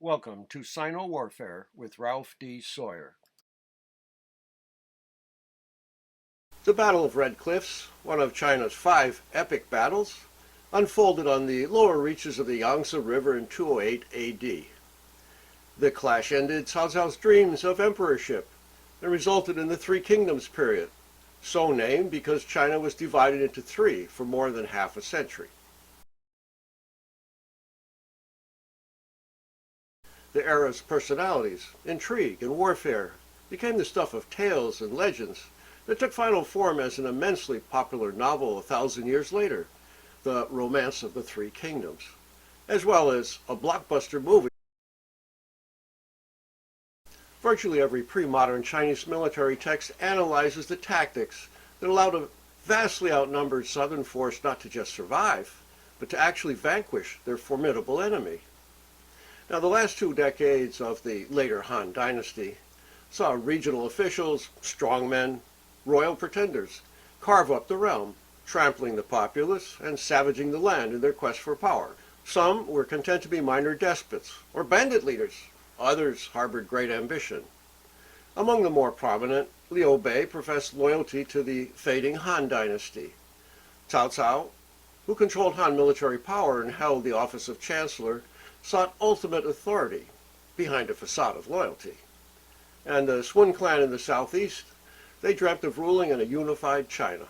Welcome to Sino-Warfare with Ralph D. Sawyer. The Battle of Red Cliffs, one of China's 5 epic battles, unfolded on the lower reaches of the Yangtze River in 208 AD. The clash ended Cao Cao's dreams of emperorship and resulted in the Three Kingdoms period, so named because China was divided into 3 for more than half a century. The era's personalities, intrigue, and warfare became the stuff of tales and legends that took final form as an immensely popular novel 1,000 years later, The Romance of the Three Kingdoms, as well as a blockbuster movie. Virtually every pre-modern Chinese military text analyzes the tactics that allowed a vastly outnumbered southern force not to just survive, but to actually vanquish their formidable enemy. Now, the last 2 decades of the later Han dynasty saw regional officials, strongmen, royal pretenders carve up the realm, trampling the populace and savaging the land in their quest for power. Some were content to be minor despots or bandit leaders. Others harbored great ambition. Among the more prominent, Liu Bei professed loyalty to the fading Han dynasty. Cao Cao, who controlled Han military power and held the office of chancellor, sought ultimate authority behind a facade of loyalty. And the Sun clan in the southeast, they dreamt of ruling in a unified China.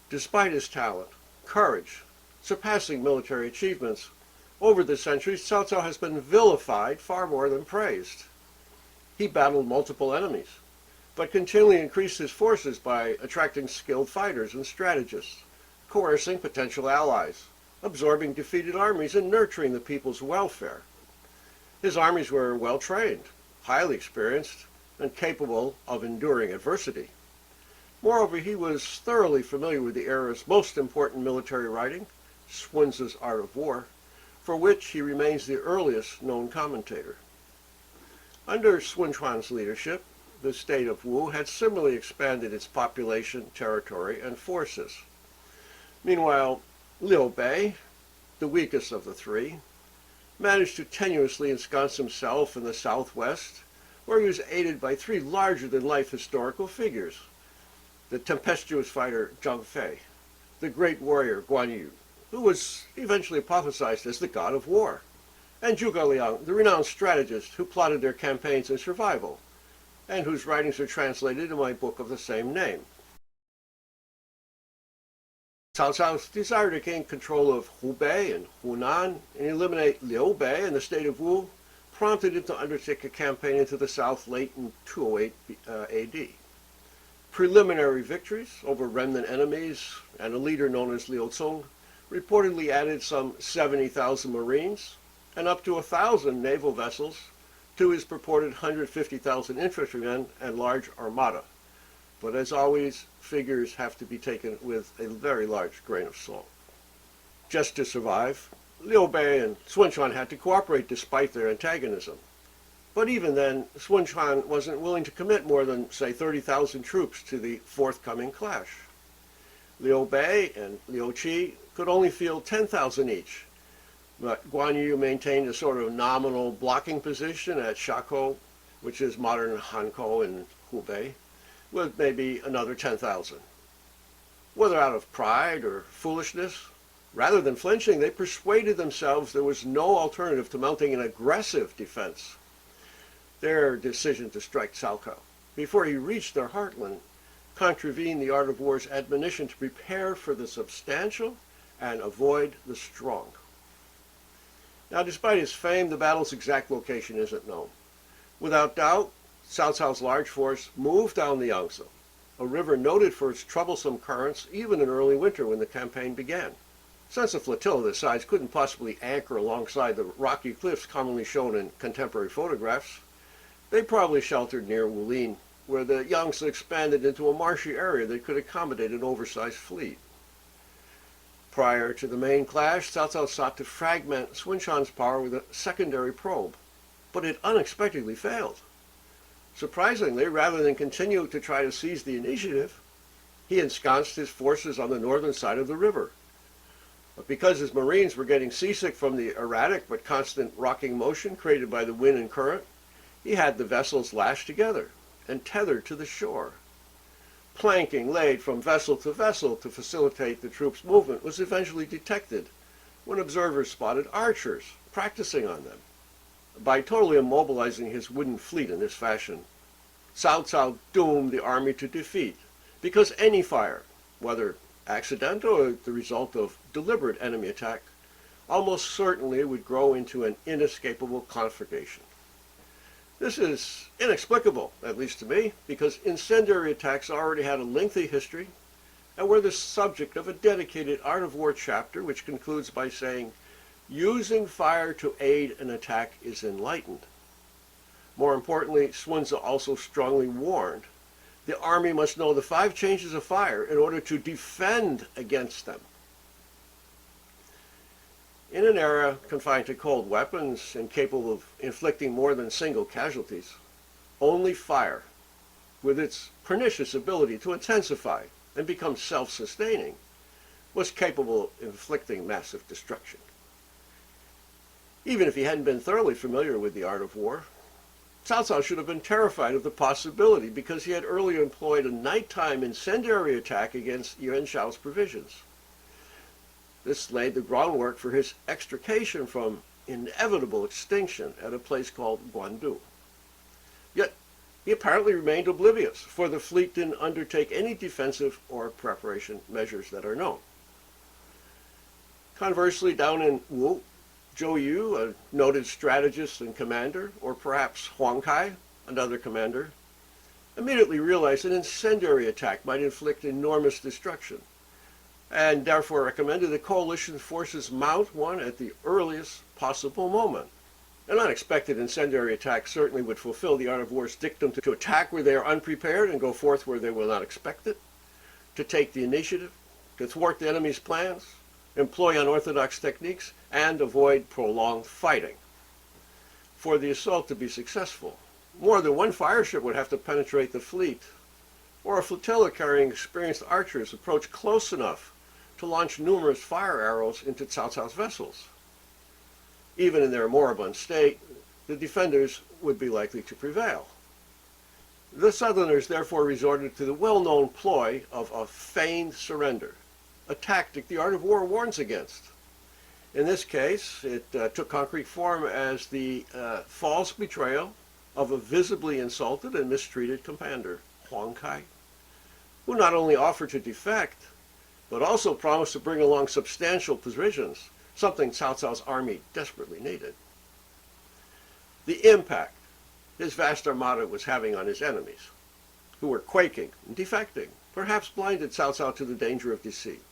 Despite his talent, courage, surpassing military achievements, over the centuries, Cao Cao has been vilified far more than praised. He battled multiple enemies, but continually increased his forces by attracting skilled fighters and strategists, coercing potential allies, absorbing defeated armies, and nurturing the people's welfare. His armies were well trained, highly experienced, and capable of enduring adversity. Moreover, he was thoroughly familiar with the era's most important military writing, Sun Tzu's Art of War, for which he remains the earliest known commentator. Under Sun Quan's leadership, the state of Wu had similarly expanded its population, territory, and forces. Meanwhile, Liu Bei, the weakest of the 3, managed to tenuously ensconce himself in the southwest, where he was aided by 3 larger-than-life historical figures: the tempestuous fighter Zhang Fei, the great warrior Guan Yu, who was eventually apotheosized as the god of war, and Zhuge Liang, the renowned strategist who plotted their campaigns in survival, and whose writings are translated in my book of the same name. Cao Cao's desire to gain control of Hubei and Hunan and eliminate Liu Bei and the state of Wu prompted him to undertake a campaign into the south late in 208 AD. Preliminary victories over remnant enemies and a leader known as Liu Cong reportedly added some 70,000 Marines and up to 1,000 naval vessels to his purported 150,000 infantrymen and large armada. But as always, figures have to be taken with a very large grain of salt. Just to survive, Liu Bei and Sun Quan had to cooperate despite their antagonism. But even then, Sun Quan wasn't willing to commit more than, say, 30,000 troops to the forthcoming clash. Liu Bei and Liu Qi could only field 10,000 each, but Guan Yu maintained a sort of nominal blocking position at Shakou, which is modern Hankou in Hubei, with maybe another 10,000. Whether out of pride or foolishness, rather than flinching, they persuaded themselves there was no alternative to mounting an aggressive defense. Their decision to strike Cao Cao before he reached their heartland contravened the art of war's admonition to prepare for the substantial and avoid the strong. Now, despite his fame, the battle's exact location isn't known. Without doubt, Cao Cao's large force moved down the Yangtze, a river noted for its troublesome currents even in early winter when the campaign began. Since a flotilla this size couldn't possibly anchor alongside the rocky cliffs commonly shown in contemporary photographs, they probably sheltered near Wulin, where the Yangtze expanded into a marshy area that could accommodate an oversized fleet. Prior to the main clash, Cao Cao sought to fragment Sun Quan's power with a secondary probe, but it unexpectedly failed. Surprisingly, rather than continue to try to seize the initiative, he ensconced his forces on the northern side of the river. Because his Marines were getting seasick from the erratic but constant rocking motion created by the wind and current, he had the vessels lashed together and tethered to the shore. Planking laid from vessel to facilitate the troops' movement was eventually detected when observers spotted archers practicing on them. By totally immobilizing his wooden fleet in this fashion, Cao Cao doomed the army to defeat, because any fire, whether accidental or the result of deliberate enemy attack, almost certainly would grow into an inescapable conflagration. This is inexplicable, at least to me, because incendiary attacks already had a lengthy history and were the subject of a dedicated art of war chapter which concludes by saying, using fire to aid an attack is enlightened. More importantly, Sun Tzu also strongly warned, the army must know the 5 changes of fire in order to defend against them. In an era confined to cold weapons and capable of inflicting more than single casualties, only fire, with its pernicious ability to intensify and become self-sustaining, was capable of inflicting massive destruction. Even if he hadn't been thoroughly familiar with the art of war, Cao Cao should have been terrified of the possibility because he had earlier employed a nighttime incendiary attack against Yuan Shao's provisions. This laid the groundwork for his extrication from inevitable extinction at a place called Guandu. Yet, he apparently remained oblivious, for the fleet didn't undertake any defensive or preparation measures that are known. Conversely, down in Wu, Zhou Yu, a noted strategist and commander, or perhaps Huang Kai, another commander, immediately realized an incendiary attack might inflict enormous destruction, and therefore recommended the coalition forces mount one at the earliest possible moment. An unexpected incendiary attack certainly would fulfill the art of war's dictum to attack where they are unprepared and go forth where they will not expect it, to take the initiative, to thwart the enemy's plans, employ unorthodox techniques, and avoid prolonged fighting. For the assault to be successful, more than one fire ship would have to penetrate the fleet, or a flotilla carrying experienced archers approach close enough to launch numerous fire arrows into Cao Cao's vessels. Even in their moribund state, the defenders would be likely to prevail. The Southerners therefore resorted to the well-known ploy of a feigned surrender, a tactic the art of war warns against. In this case, it took concrete form as the false betrayal of a visibly insulted and mistreated commander, Huang Kai, who not only offered to defect, but also promised to bring along substantial provisions, something Cao Cao's army desperately needed. The impact his vast armada was having on his enemies, who were quaking and defecting, perhaps blinded Cao Cao to the danger of deceit.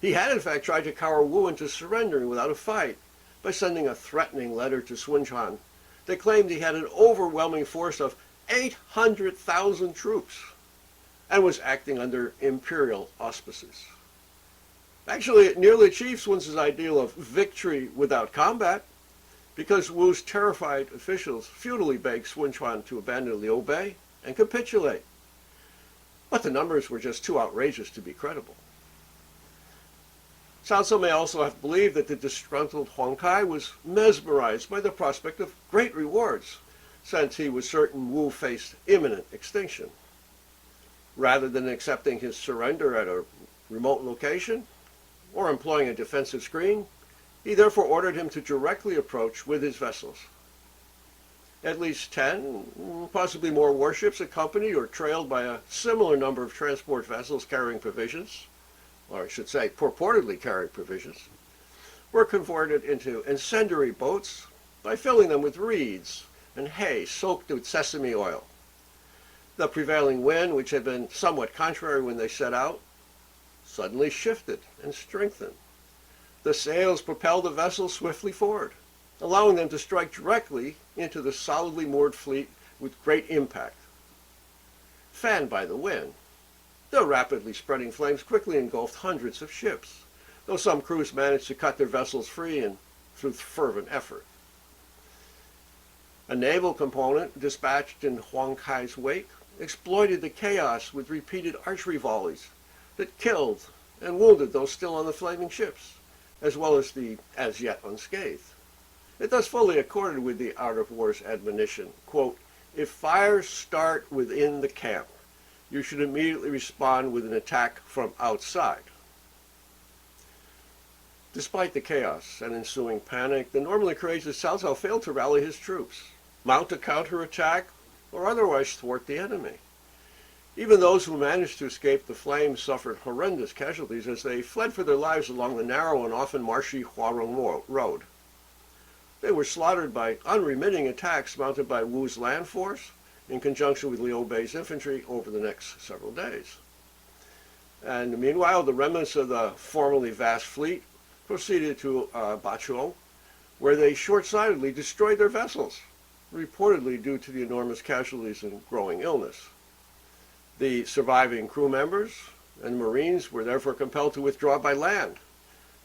He had in fact tried to cower Wu into surrendering without a fight by sending a threatening letter to Sun Quan that claimed he had an overwhelming force of 800,000 troops and was acting under imperial auspices. Actually, it nearly achieved Sun Tzu's ideal of victory without combat, because Wu's terrified officials futilely begged Sun Quan to abandon Liu Bei and capitulate. But the numbers were just too outrageous to be credible. Cao Cao may also have believed that the disgruntled Huang Kai was mesmerized by the prospect of great rewards, since he was certain Wu faced imminent extinction. Rather than accepting his surrender at a remote location, or employing a defensive screen, he therefore ordered him to directly approach with his vessels. At least 10, possibly more warships, accompanied or trailed by a similar number of transport vessels carrying provisions, or I should say purportedly carrying provisions, were converted into incendiary boats by filling them with reeds and hay soaked with sesame oil. The prevailing wind, which had been somewhat contrary when they set out, suddenly shifted and strengthened. The sails propelled the vessels swiftly forward, allowing them to strike directly into the solidly moored fleet with great impact. Fanned by the wind, the rapidly spreading flames quickly engulfed hundreds of ships, though some crews managed to cut their vessels free and through fervent effort. A naval component dispatched in Huang Kai's wake exploited the chaos with repeated archery volleys that killed and wounded those still on the flaming ships, as well as the as yet unscathed. It thus fully accorded with the art of war's admonition, quote, if fires start within the camp, you should immediately respond with an attack from outside. Despite the chaos and ensuing panic, the normally courageous Cao Cao failed to rally his troops, mount a counterattack, or otherwise thwart the enemy. Even those who managed to escape the flames suffered horrendous casualties as they fled for their lives along the narrow and often marshy Huarong Road. They were slaughtered by unremitting attacks mounted by Wu's land force in conjunction with Liu Bei's infantry over the next several days. And meanwhile, the remnants of the formerly vast fleet proceeded to Bachuo, where they short-sightedly destroyed their vessels, reportedly due to the enormous casualties and growing illness. The surviving crew members and Marines were therefore compelled to withdraw by land,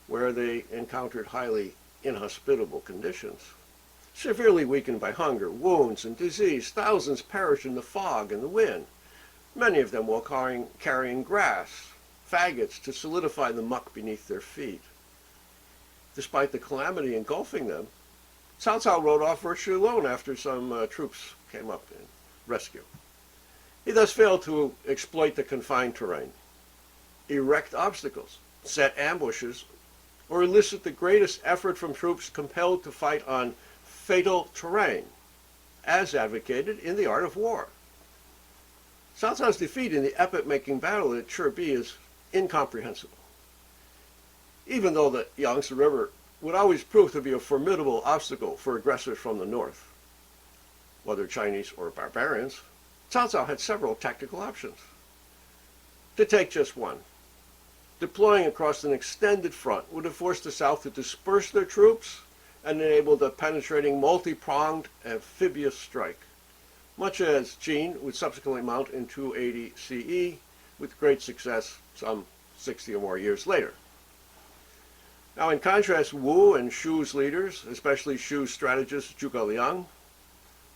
where they encountered highly inhospitable conditions. Severely weakened by hunger, wounds, and disease, thousands perished in the fog and the wind, many of them while carrying grass, faggots to solidify the muck beneath their feet. Despite the calamity engulfing them, Cao Cao rode off virtually alone after some troops came up in rescue. He thus failed to exploit the confined terrain, erect obstacles, set ambushes, or elicit the greatest effort from troops compelled to fight on fatal terrain, as advocated in the art of war. Cao Cao's defeat in the epoch-making battle at Chih-pi is incomprehensible. Even though the Yangtze River would always prove to be a formidable obstacle for aggressors from the north, whether Chinese or barbarians, Cao Cao had several tactical options. To take just one, deploying across an extended front would have forced the South to disperse their troops and enabled a penetrating multi-pronged amphibious strike, much as Qin would subsequently mount in 280 CE with great success some 60 or more years later. Now, in contrast, Wu and Shu's leaders, especially Shu's strategist Zhuge Liang,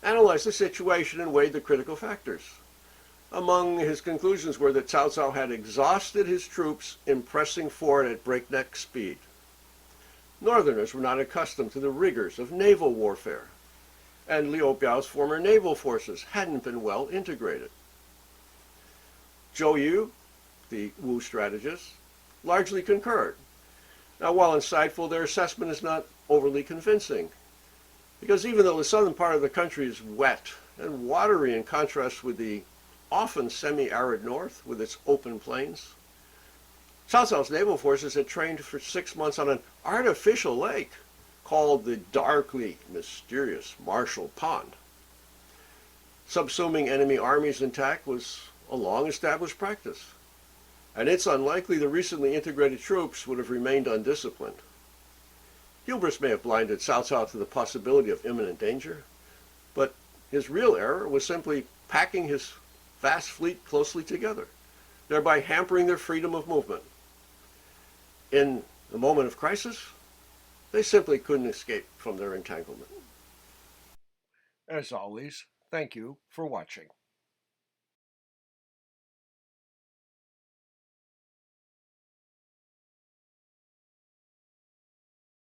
analyzed the situation and weighed the critical factors. Among his conclusions were that Cao Cao had exhausted his troops in pressing forward at breakneck speed. Northerners were not accustomed to the rigors of naval warfare, and Liu Biao's former naval forces hadn't been well integrated. Zhou Yu, the Wu strategist, largely concurred. Now, while insightful, their assessment is not overly convincing, because even though the southern part of the country is wet and watery in contrast with the often semi-arid north with its open plains, Cao Cao's naval forces had trained for 6 months on an artificial lake called the darkly mysterious Marshall Pond. Subsuming enemy armies intact was a long-established practice, and it's unlikely the recently integrated troops would have remained undisciplined. Hubris may have blinded Cao Cao to the possibility of imminent danger, but his real error was simply packing his vast fleet closely together, thereby hampering their freedom of movement. In the moment of crisis, they simply couldn't escape from their entanglement. As always, thank you for watching.